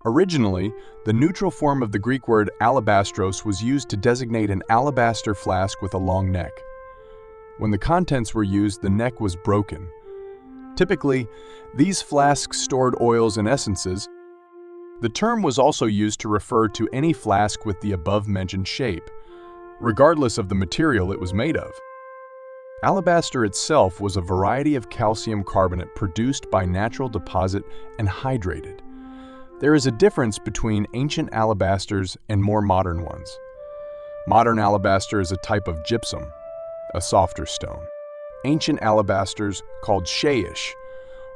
Originally, the neutral form of the Greek word alabastros was used to designate an alabaster flask with a long neck. When the contents were used, the neck was broken. Typically, these flasks stored oils and essences. The term was also used to refer to any flask with the above-mentioned shape, regardless of the material it was made of. Alabaster itself was a variety of calcium carbonate produced by natural deposit and hydrated. There is a difference between ancient alabasters and more modern ones. Modern alabaster is a type of gypsum, a softer stone. Ancient alabasters, called shayish,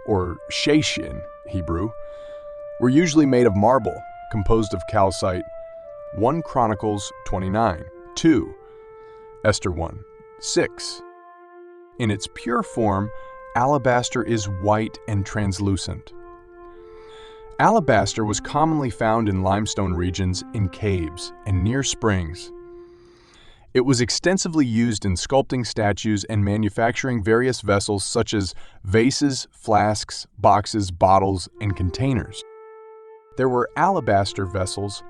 or sheish in Hebrew, were usually made of marble, composed of calcite. 1 Chronicles 29, 2, Esther 1, 6. In its pure form, alabaster is white and translucent. Alabaster was commonly found in limestone regions, in caves, and near springs. It was extensively used in sculpting statues and manufacturing various vessels such as vases, flasks, boxes, bottles, and containers. There were alabaster vessels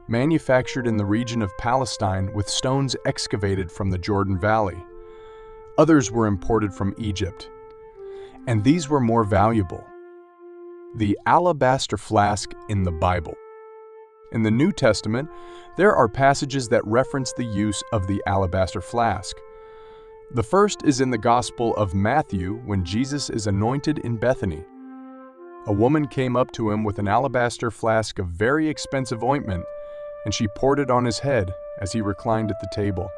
manufactured in the region of Palestine with stones excavated from the Jordan Valley. Others were imported from Egypt, and these were more valuable. The alabaster flask in the Bible. In the New Testament, there are passages that reference the use of the alabaster flask. The first is in the Gospel of Matthew when Jesus is anointed in Bethany. A woman came up to him with an alabaster flask of very expensive ointment, and she poured it on his head as he reclined at the table.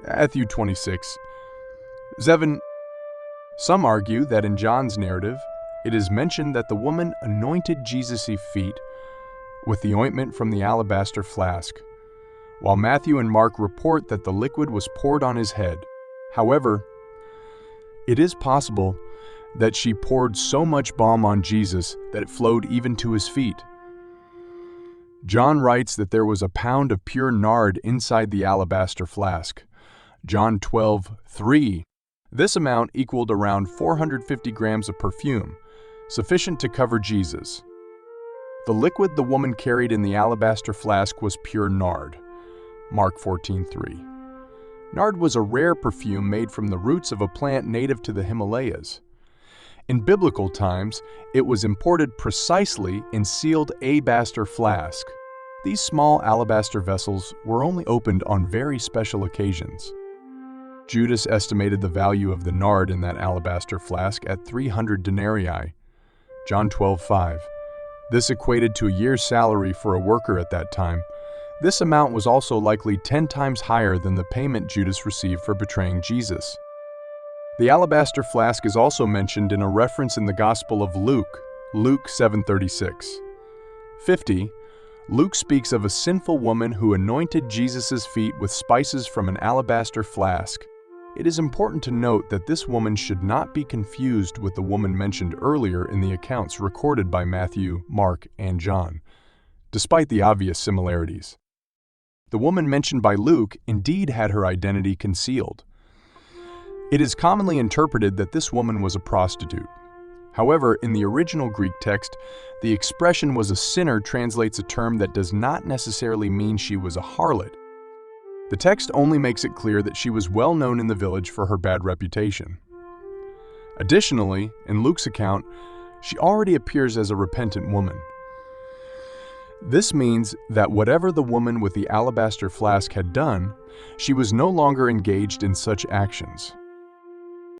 Matthew 26, 7. Some argue that in John's narrative, it is mentioned that the woman anointed Jesus' feet with the ointment from the alabaster flask, while Matthew and Mark report that the liquid was poured on his head. However, it is possible that she poured so much balm on Jesus that it flowed even to his feet. John writes that there was a pound of pure nard inside the alabaster flask. John 12:3. This amount equaled around 450 grams of perfume, sufficient to cover Jesus. The liquid the woman carried in the alabaster flask was pure nard. Mark 14:3. Nard was a rare perfume made from the roots of a plant native to the Himalayas. In biblical times, it was imported precisely in sealed alabaster flask. These small alabaster vessels were only opened on very special occasions. Judas estimated the value of the nard in that alabaster flask at 300 denarii. John 12:5. This equated to a year's salary for a worker at that time. This amount was also likely 10 times higher than the payment Judas received for betraying Jesus. The alabaster flask is also mentioned in a reference in the Gospel of Luke, Luke 7:36. 50. Luke speaks of a sinful woman who anointed Jesus' feet with spices from an alabaster flask. It is important to note that this woman should not be confused with the woman mentioned earlier in the accounts recorded by Matthew, Mark, and John, despite the obvious similarities. The woman mentioned by Luke indeed had her identity concealed. It is commonly interpreted that this woman was a prostitute. However, in the original Greek text, the expression was a sinner translates a term that does not necessarily mean she was a harlot. The text only makes it clear that she was well known in the village for her bad reputation. Additionally, in Luke's account, she already appears as a repentant woman. This means that whatever the woman with the alabaster flask had done, she was no longer engaged in such actions.